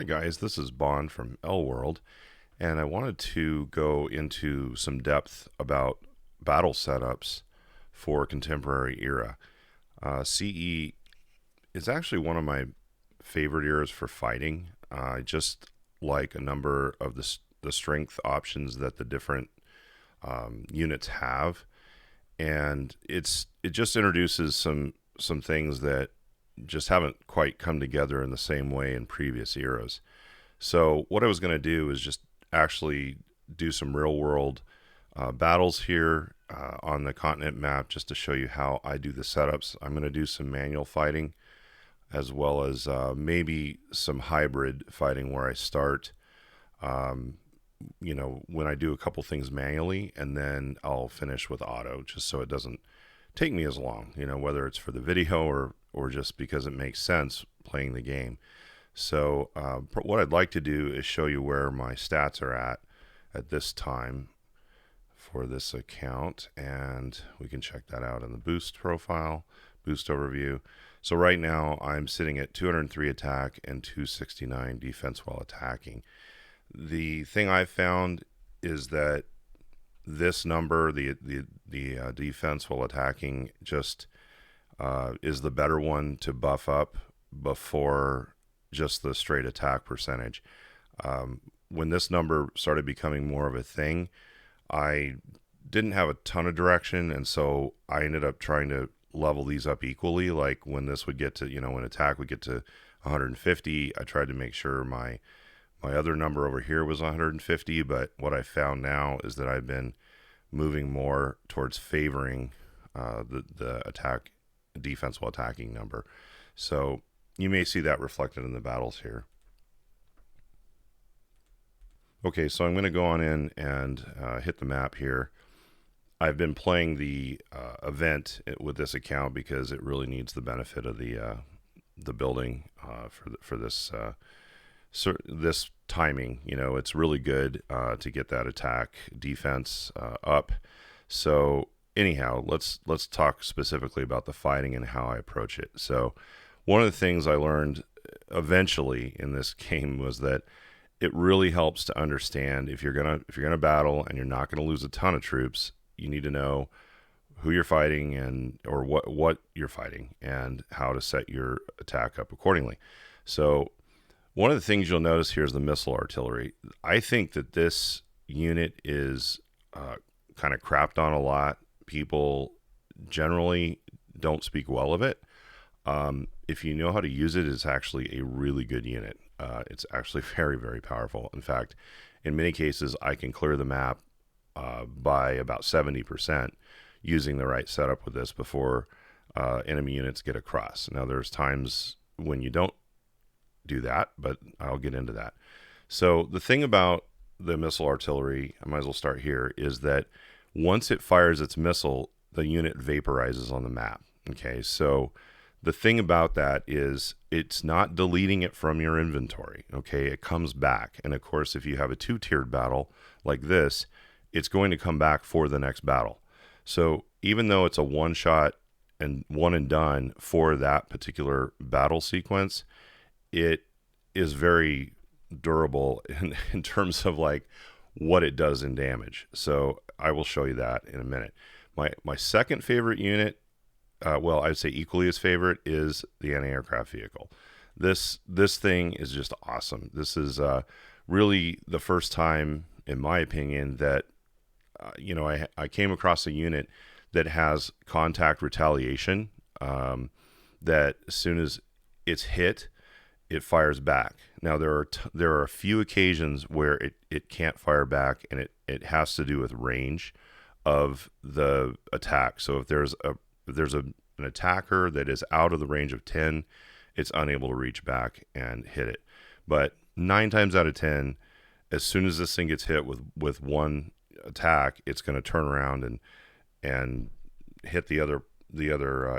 Hi guys, this is Bond from L World, and I wanted to go into some depth about battle setups for contemporary era. CE is actually one of my favorite eras for fighting. I just like a number of the strength options that the different units have, and it just introduces some things that just haven't quite come together in the same way in previous eras. So what I was going to do is just actually do some real world battles here on the continent map just to show you how I do the setups. I'm going to do some manual fighting as well as maybe some hybrid fighting where I start when I do a couple things manually and then I'll finish with auto just so it doesn't take me as long, whether it's for the video or just because it makes sense playing the game. So what I'd like to do is show you where my stats are at this time for this account, and we can check that out in the boost profile, boost overview. So right now I'm sitting at 203 attack and 269 defense while attacking. The thing I've found is that this number, the defense while attacking, just is the better one to buff up before just the straight attack percentage. When this number started becoming more of a thing, I didn't have a ton of direction, and so I ended up trying to level these up equally. Like when this would get to, when attack would get to 150, I tried to make sure my other number over here was 150, but what I found now is that I've been moving more towards favoring the attack defense while attacking number. So you may see that reflected in the battles here. Okay, so I'm going to go on in and hit the map here. I've been playing the event with this account because it really needs the benefit of the building for this this timing. It's really good to get that attack defense up. So anyhow, let's talk specifically about the fighting and how I approach it. So one of the things I learned eventually in this game was that it really helps to understand if you're gonna battle and you're not gonna lose a ton of troops, you need to know who you're fighting or what you're fighting and how to set your attack up accordingly. So one of the things you'll notice here is the missile artillery. I think that this unit is kind of crapped on a lot. People generally don't speak well of it. If you know how to use it, it's actually a really good unit. It's actually very, very powerful. In fact, in many cases, I can clear the map by about 70% using the right setup with this before enemy units get across. Now, there's times when you don't do that, but I'll get into that. So the thing about the missile artillery, I might as well start here, is that once it fires its missile, the unit vaporizes on the map. Okay, so the thing about that is it's not deleting it from your inventory. Okay, it comes back. And of course, if you have a two-tiered battle like this, it's going to come back for the next battle. So even though it's a one-shot and one and done for that particular battle sequence, it is very durable in terms of like what it does in damage. So I will show you that in a minute. My second favorite unit, well, I'd say equally as favorite, is the anti-aircraft vehicle. This thing is just awesome. This is really the first time, in my opinion, that I came across a unit that has contact retaliation. That as soon as it's hit, it fires back. Now there are a few occasions where it can't fire back, and it has to do with range of the attack. So if there's an attacker that is out of the range of 10, it's unable to reach back and hit it. But 9 times out of 10, as soon as this thing gets hit with one attack, it's going to turn around and hit the other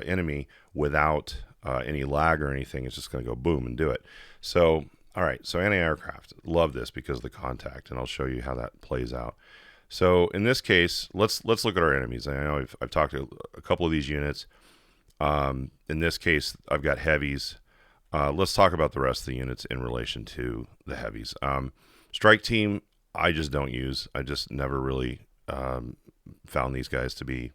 enemy without any lag or anything. It's just going to go boom and do it. So all right, so anti-aircraft, love this because of the contact, and I'll show you how that plays out. So in this case, let's look at our enemies. I know I've talked to a couple of these units. In this case, I've got heavies. Let's talk about the rest of the units in relation to the heavies. Strike team, I just don't use. I just never really found these guys to be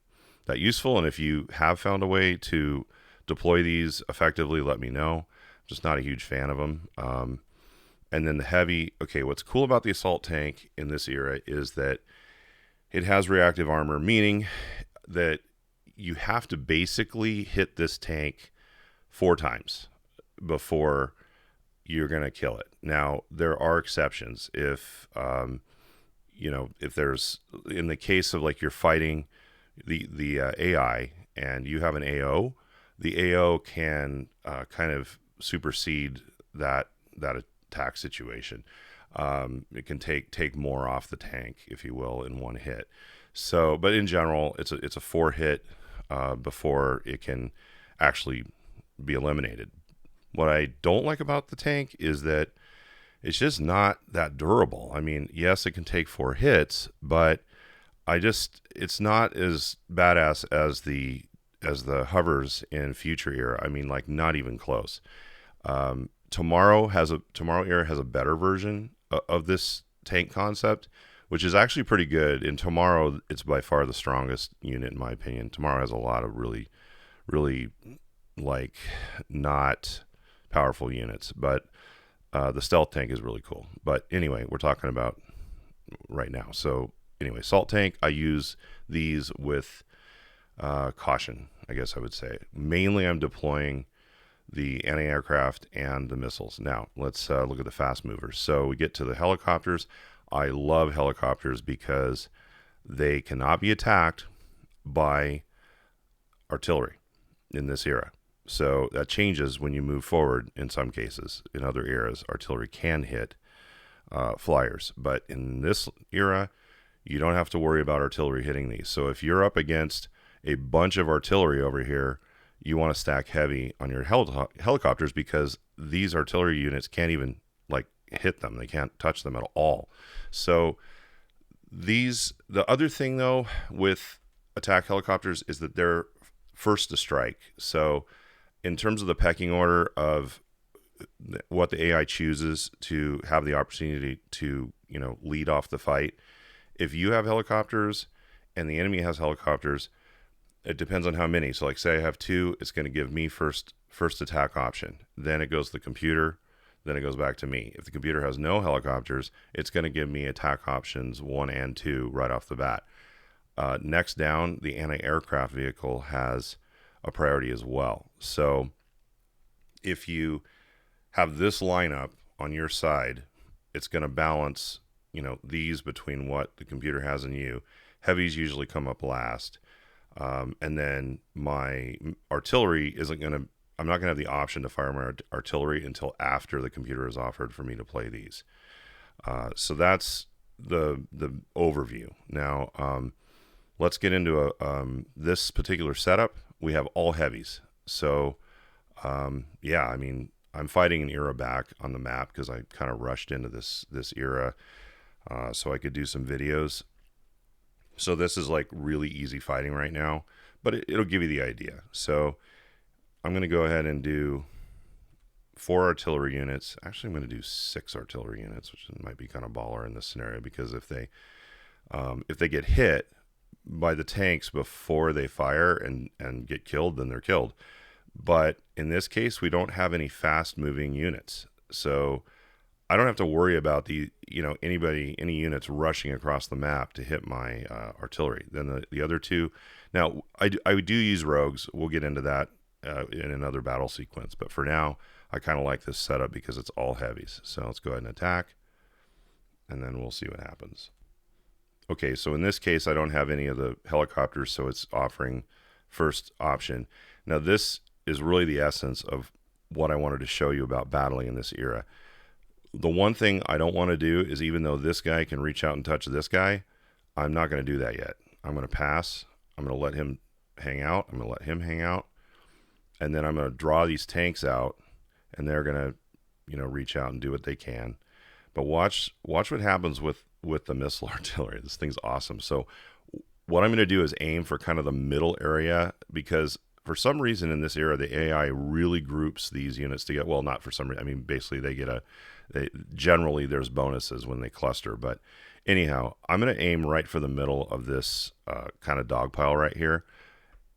that useful. And if you have found a way to deploy these effectively, let me know. I'm just not a huge fan of them. And then the heavy, okay, what's cool about the assault tank in this era is that it has reactive armor, meaning that you have to basically hit this tank 4 times before you're going to kill it. Now, there are exceptions. If, if there's, in the case of like you're fighting the AI and you have an AO, the AO can kind of supersede that attack situation. It can take more off the tank, if you will, in one hit. So, but in general, it's a 4 hit before it can actually be eliminated. What I don't like about the tank is that it's just not that durable. I mean, yes, it can take 4 hits, but it's not as badass as the hovers in Future Era. I mean, like, not even close. Tomorrow Era has a better version of this tank concept, which is actually pretty good. In Tomorrow, it's by far the strongest unit in my opinion. Tomorrow has a lot of really, really like not powerful units, but the stealth tank is really cool. But anyway, we're talking about right now. So anyway, salt tank, I use these with caution, I guess I would say. Mainly I'm deploying the anti-aircraft and the missiles. Now, let's look at the fast movers. So we get to the helicopters. I love helicopters because they cannot be attacked by artillery in this era. So that changes when you move forward in some cases. In other eras, artillery can hit flyers. But in this era, you don't have to worry about artillery hitting these. So if you're up against a bunch of artillery over here, you want to stack heavy on your helicopters because these artillery units can't even like hit them. They can't touch them at all. So the other thing though with attack helicopters is that they're first to strike. So in terms of the pecking order of what the AI chooses to have the opportunity to, lead off the fight, if you have helicopters and the enemy has helicopters, it depends on how many. So like say I have 2, it's going to give me first attack option. Then it goes to the computer. Then it goes back to me. If the computer has no helicopters, it's going to give me attack options 1 and 2 right off the bat. Next down, the anti-aircraft vehicle has a priority as well. So if you have this lineup on your side, it's going to balance, these between what the computer has and you. Heavies usually come up last. And then my artillery I'm not going to have the option to fire my artillery until after the computer is offered for me to play these. So that's the overview. Now, let's get into this particular setup. We have all heavies. So, yeah, I mean, I'm fighting an era back on the map because I kind of rushed into this era so I could do some videos. So this is like really easy fighting right now, but it'll give you the idea. So I'm going to go ahead and do 4 artillery units. Actually, I'm going to do 6 artillery units, which might be kind of baller in this scenario because if they get hit by the tanks before they fire and get killed, then they're killed. But in this case, we don't have any fast moving units. So I don't have to worry about any units rushing across the map to hit my artillery. Then the other 2, now I do use rogues. We'll get into that in another battle sequence. But for now, I kind of like this setup because it's all heavies. So let's go ahead and attack, and then we'll see what happens. Okay, so in this case, I don't have any of the helicopters, so it's offering first option. Now this is really the essence of what I wanted to show you about battling in this era. The one thing I don't want to do is, even though this guy can reach out and touch this guy, I'm not going to do that yet. I'm going to pass. I'm going to let him hang out. I'm going to let him hang out. And then I'm going to draw these tanks out, and they're going to, reach out and do what they can. But watch what happens with the missile artillery. This thing's awesome. So what I'm going to do is aim for kind of the middle area, because for some reason in this era, the AI really groups these units together. Well, not for some reason. I mean, basically generally there's bonuses when they cluster. But anyhow, I'm going to aim right for the middle of this kind of dog pile right here.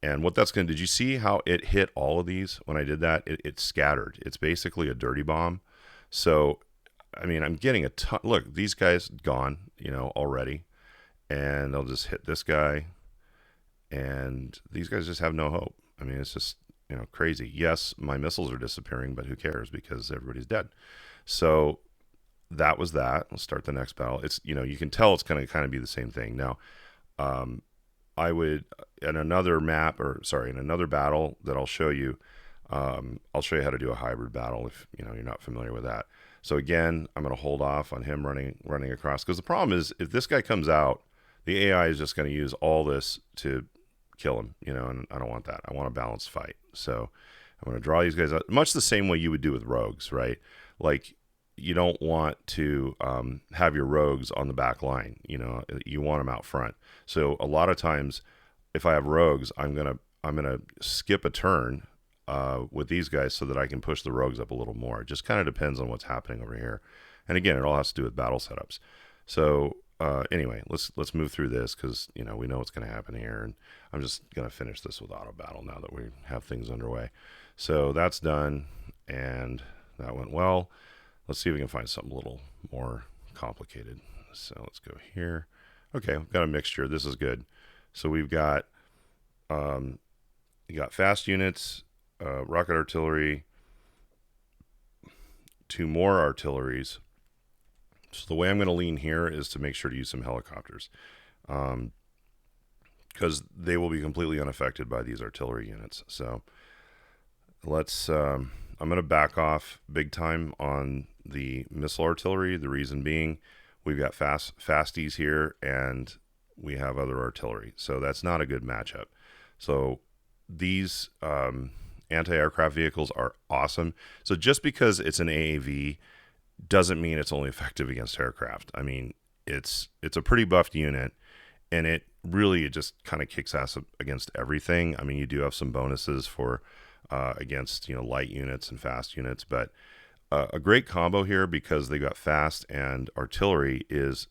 And what that's going to, did you see how it hit all of these when I did that? It scattered. It's basically a dirty bomb. So, I mean, I'm getting a ton. Look, these guys gone, already. And I'll just hit this guy. And these guys just have no hope. I mean, it's just, crazy. Yes, my missiles are disappearing, but who cares because everybody's dead. So that was that. Let's start the next battle. It's, you can tell it's going to kind of be the same thing. Now, I would, in another battle that I'll show you how to do a hybrid battle if, you're not familiar with that. So again, I'm going to hold off on him running across, because the problem is if this guy comes out, the AI is just going to use all this to kill him, and I don't want that. I want a balanced fight. So I'm going to draw these guys out much the same way you would do with rogues, right? Like, you don't want to have your rogues on the back line. You want them out front. So a lot of times, if I have rogues, I'm gonna skip a turn with these guys so that I can push the rogues up a little more. It just kind of depends on what's happening over here. And again, it all has to do with battle setups. So anyway, let's move through this, because we know what's going to happen here, and I'm just gonna finish this with auto battle now that we have things underway. So that's done, and that went well. Let's see if we can find something a little more complicated. So let's go here. Okay, we've got a mixture. This is good. So we've got you got fast units, rocket artillery, 2 more artilleries. So the way I'm going to lean here is to make sure to use some helicopters, because they will be completely unaffected by these artillery units. So let's. I'm going to back off big time on the missile artillery. The reason being, we've got fasties here, and we have other artillery. So that's not a good matchup. So these anti-aircraft vehicles are awesome. So just because it's an AAV doesn't mean it's only effective against aircraft. I mean, it's a pretty buffed unit, and it just kind of kicks ass against everything. I mean, you do have some bonuses for against light units and fast units, but a great combo here, because they got fast and artillery, is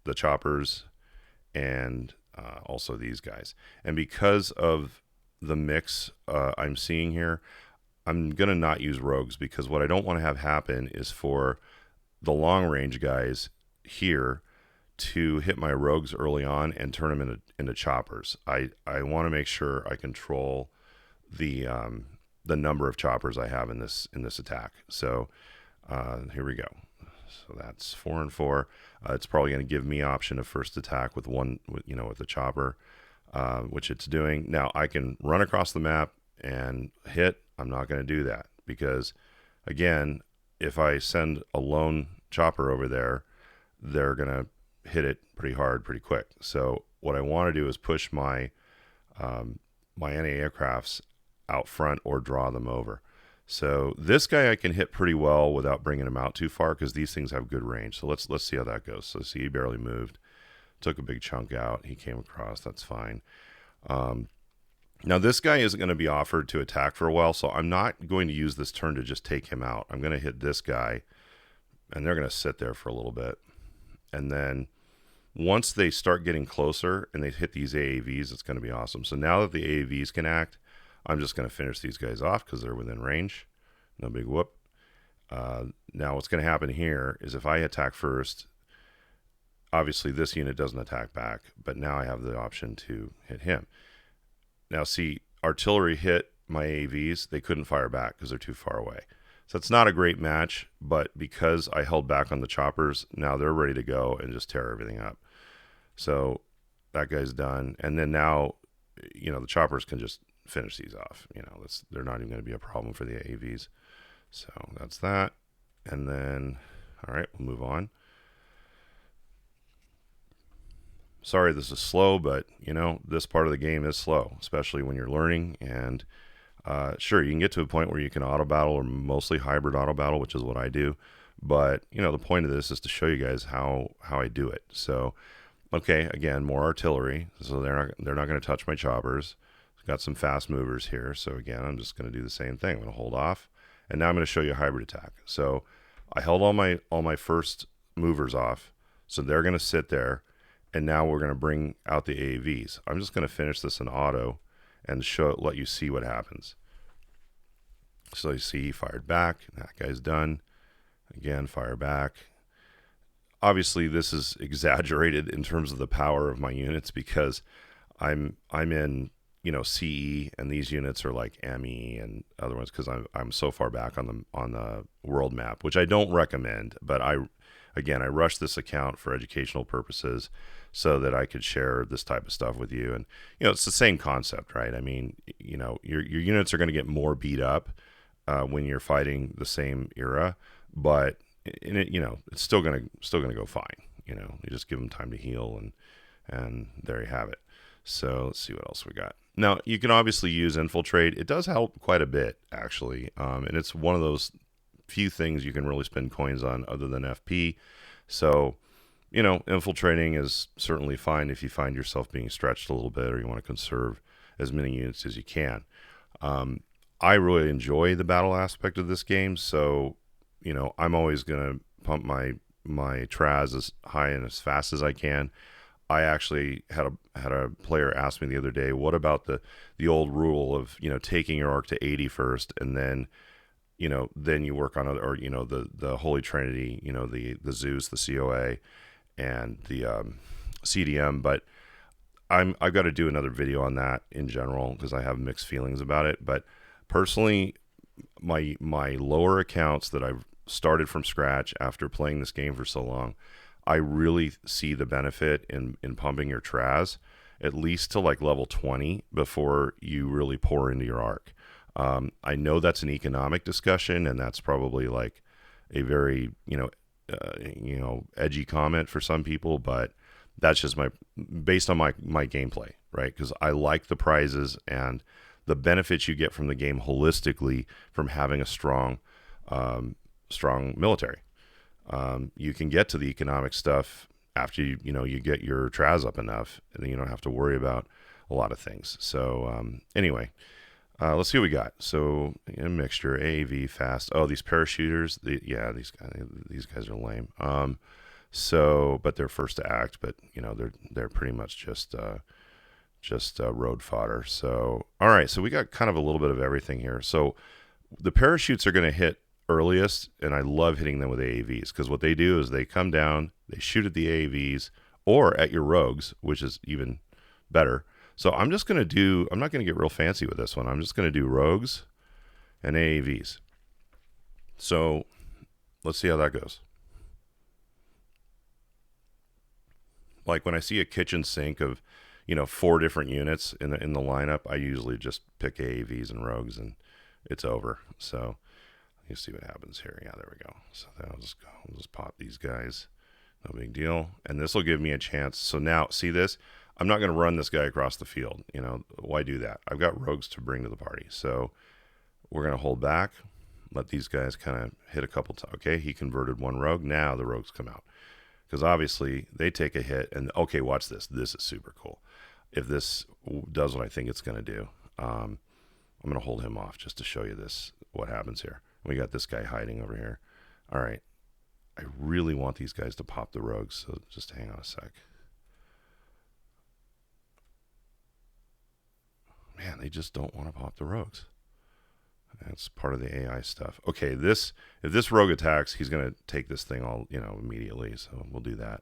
the choppers and also these guys. And because of the mix I'm seeing here, I'm gonna not use rogues, because what I don't want to have happen is for the long range guys here to hit my rogues early on and turn them into choppers. I want to make sure I control the number of choppers I have in this attack. So here we go. So that's 4 and 4. It's probably going to give me option of first attack with with the chopper, which it's doing. Now I can run across the map and hit. I'm not going to do that, because again, if I send a lone chopper over there, they're going to hit it pretty hard pretty quick. So what I want to do is push my my anti-aircrafts out front or draw them over. So this guy I can hit pretty well without bringing him out too far, because these things have good range. So let's see how that goes. So see, he barely moved, took a big chunk out. He came across. That's fine. Now this guy isn't going to be offered to attack for a while, so I'm not going to use this turn to just take him out. I'm going to hit this guy, and they're going to sit there for a little bit. And then once they start getting closer and they hit these AAVs, it's going to be awesome. So now that the AAVs can act, I'm just going to finish these guys off because they're within range. No big whoop. Now what's going to happen here is if I attack first, obviously this unit doesn't attack back, but now I have the option to hit him. Now see, artillery hit my AAVs. They couldn't fire back because they're too far away. So it's not a great match, but because I held back on the choppers, now they're ready to go and just tear everything up. So that guy's done. And then now, the choppers can just finish these off. They're not even going to be a problem for the AAVs. So that's that. And then, all right, we'll move on. Sorry this is slow, but this part of the game is slow, especially when you're learning. And sure, you can get to a point where you can auto battle, or mostly hybrid auto battle, which is what I do. But the point of this is to show you guys how I do it. So okay, again, more artillery. So they're not going to touch my choppers. Got some fast movers here. So again, I'm just going to do the same thing. I'm going to hold off, and now I'm going to show you a hybrid attack. So I held all my first movers off, so they're going to sit there, and now we're going to bring out the AAVs. I'm just going to finish this in auto and let you see what happens. So you see he fired back. That guy's done. Again, fire back. Obviously, this is exaggerated in terms of the power of my units because I'm in CE, and these units are like ME and other ones because I'm so far back on the world map, which I don't recommend. But I rushed this account for educational purposes so that I could share this type of stuff with you. And it's the same concept, right? I mean, your units are going to get more beat up when you're fighting the same era, but it's still gonna go fine. You just give them time to heal, and there you have it. So let's see what else we got. Now you can obviously use infiltrate. It does help quite a bit actually, and it's one of those few things you can really spend coins on other than FP. So infiltrating is certainly fine if you find yourself being stretched a little bit or you want to conserve as many units as you can. I really enjoy the battle aspect of this game, so I'm always gonna pump my Traz as high and as fast as I can. I actually had a player ask me the other day, what about the old rule of taking your arc to 80 first, and then then you work on other, or the Holy Trinity, the Zeus, the COA, and the CDM. But I've got to do another video on that in general because I have mixed feelings about it. But personally, my lower accounts that I've started from scratch after playing this game for so long, I really see the benefit in pumping your Traz at least to like level 20 before you really pour into your arc. I know that's an economic discussion, and that's probably like a very edgy comment for some people, but that's just based on my gameplay, right? Because I like the prizes and the benefits you get from the game holistically from having a strong military. You can get to the economic stuff after you get your Traz up enough, and then you don't have to worry about a lot of things. So anyway, let's see what we got. So a mixture, AAV, fast. Oh, these parachuters. These guys are lame. But they're first to act. But they're pretty much just road fodder. So all right. So we got kind of a little bit of everything here. So the parachutes are going to hit earliest, and I love hitting them with AAVs because what they do is they come down, they shoot at the AAVs or at your rogues, which is even better. So I'm not going to get real fancy with this one. I'm just going to do rogues and AAVs. So let's see how that goes. Like when I see a kitchen sink of 4 different units in the lineup, I usually just pick AAVs and rogues, and it's over. So you see what happens here. Yeah, there we go. So then I'll just pop these guys. No big deal. And this will give me a chance. So now, see this? I'm not going to run this guy across the field. Why do that? I've got rogues to bring to the party. So we're going to hold back, let these guys kind of hit a couple times. Okay, he converted 1 rogue. Now the rogues come out. Because obviously they take a hit. And okay, watch this. This is super cool. If this does what I think it's going to do, I'm going to hold him off just to show you what happens here. We got this guy hiding over here. All right. I really want these guys to pop the rogues, so just hang on a sec. Man, they just don't want to pop the rogues. That's part of the AI stuff. Okay, if this rogue attacks, he's going to take this thing all, immediately, so we'll do that.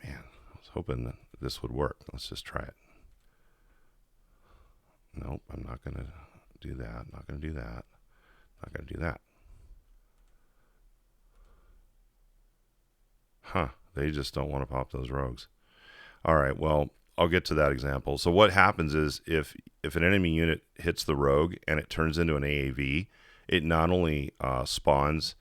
Man, I was hoping that this would work. Let's just try it. Nope, I'm not going to do that. Not going to do that. Not going to do that. Huh, they just don't want to pop those rogues. All right, well, I'll get to that example. So what happens is if an enemy unit hits the rogue and it turns into an AAV, it not only spawns,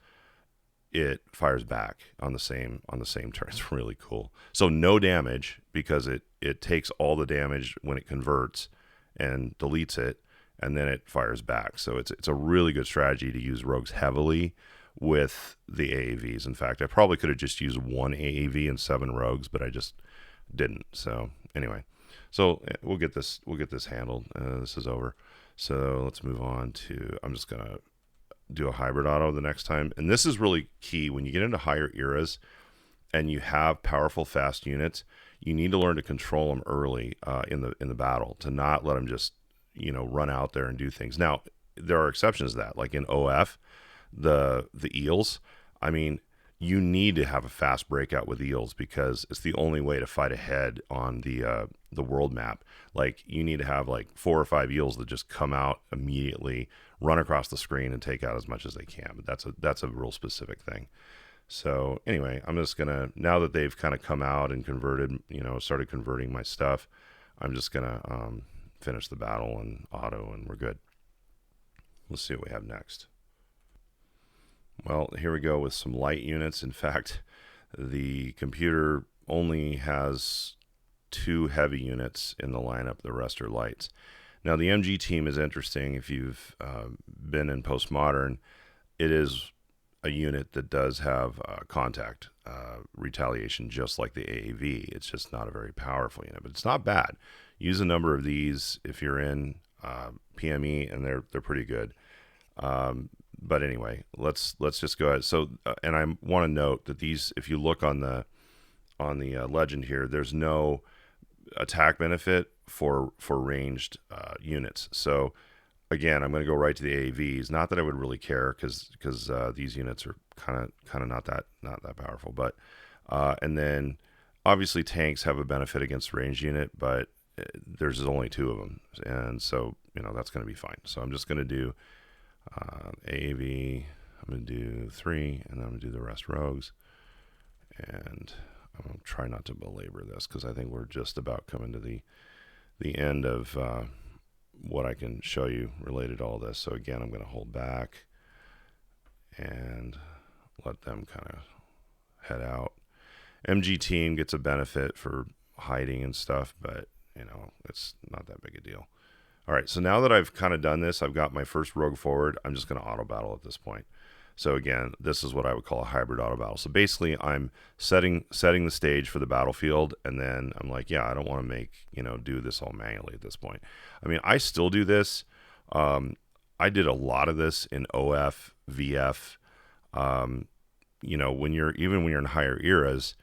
it fires back on the same turn. It's really cool. So no damage because it takes all the damage when it converts and deletes it, and then it fires back. So it's a really good strategy to use rogues heavily with the AAVs. In fact, I probably could have just used 1 AAV and 7 rogues, but I just didn't. So anyway, So we'll get this handled. This is over. So let's move on to, I'm just going to do a hybrid auto the next time. And this is really key when you get into higher eras and you have powerful, fast units. You need to learn to control them early in the battle, to not let them just run out there and do things. Now there are exceptions to that, like in OF, the eels. I mean, you need to have a fast breakout with eels because it's the only way to fight ahead on the world map. Like you need to have like 4 or 5 eels that just come out immediately, run across the screen, and take out as much as they can. But that's a real specific thing. So anyway, I'm just gonna, now that they've kind of come out and converted, started converting my stuff, I'm just gonna finish the battle and auto, and we're good. Let's see what we have next. Well, here we go with some light units. In fact, the computer only has 2 heavy units in the lineup. The rest are lights. Now, the MG team is interesting. If you've been in Postmodern, it is a unit that does have contact retaliation, just like the AAV. It's just not a very powerful unit, but it's not bad. Use a number of these if you're in PME, and they're pretty good. But anyway, let's just go ahead. So, and I want to note that these, if you look on the legend here, there's no attack benefit for ranged units. So again, I'm going to go right to the AAVs. Not that I would really care, because these units are kind of not that powerful. But and then obviously tanks have a benefit against ranged unit, but there's only 2 of them, and so that's going to be fine. So I'm just going to do AAV. I'm going to do 3, and then I'm going to do the rest rogues. And I'm going to try not to belabor this, because I think we're just about coming to the end of what I can show you related to all this. So again, I'm going to hold back and let them kind of head out. MG team gets a benefit for hiding and stuff, but it's not that big a deal. All right, so now that I've kind of done this, I've got my first rogue forward. I'm just going to auto battle at this point. So again, this is what I would call a hybrid auto battle. So basically, I'm setting the stage for the battlefield, and then I'm like, yeah, I don't want to do this all manually at this point. I mean, I still do this. I did a lot of this in OF, VF. When you're in higher eras,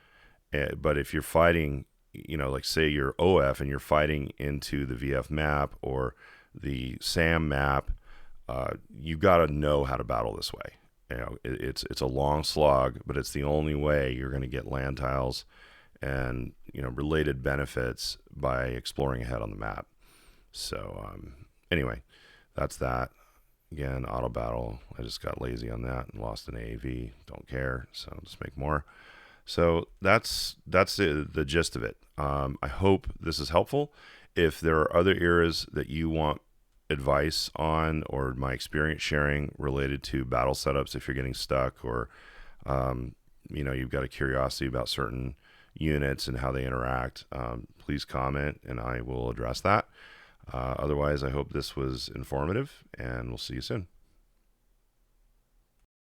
but if you're fighting, like say you're OF and you're fighting into the VF map or the SAM map, you got to know how to battle this way. It's a long slog, but it's the only way you're going to get land tiles and related benefits by exploring ahead on the map. So anyway, that's that. Again, auto battle. I just got lazy on that and lost an AAV. Don't care, so I'll just make more. So that's the gist of it. I hope this is helpful. If there are other eras that you want advice on, or my experience sharing related to battle setups, if you're getting stuck, or you've got a curiosity about certain units and how they interact, please comment and I will address that. Otherwise, I hope this was informative, and we'll see you soon.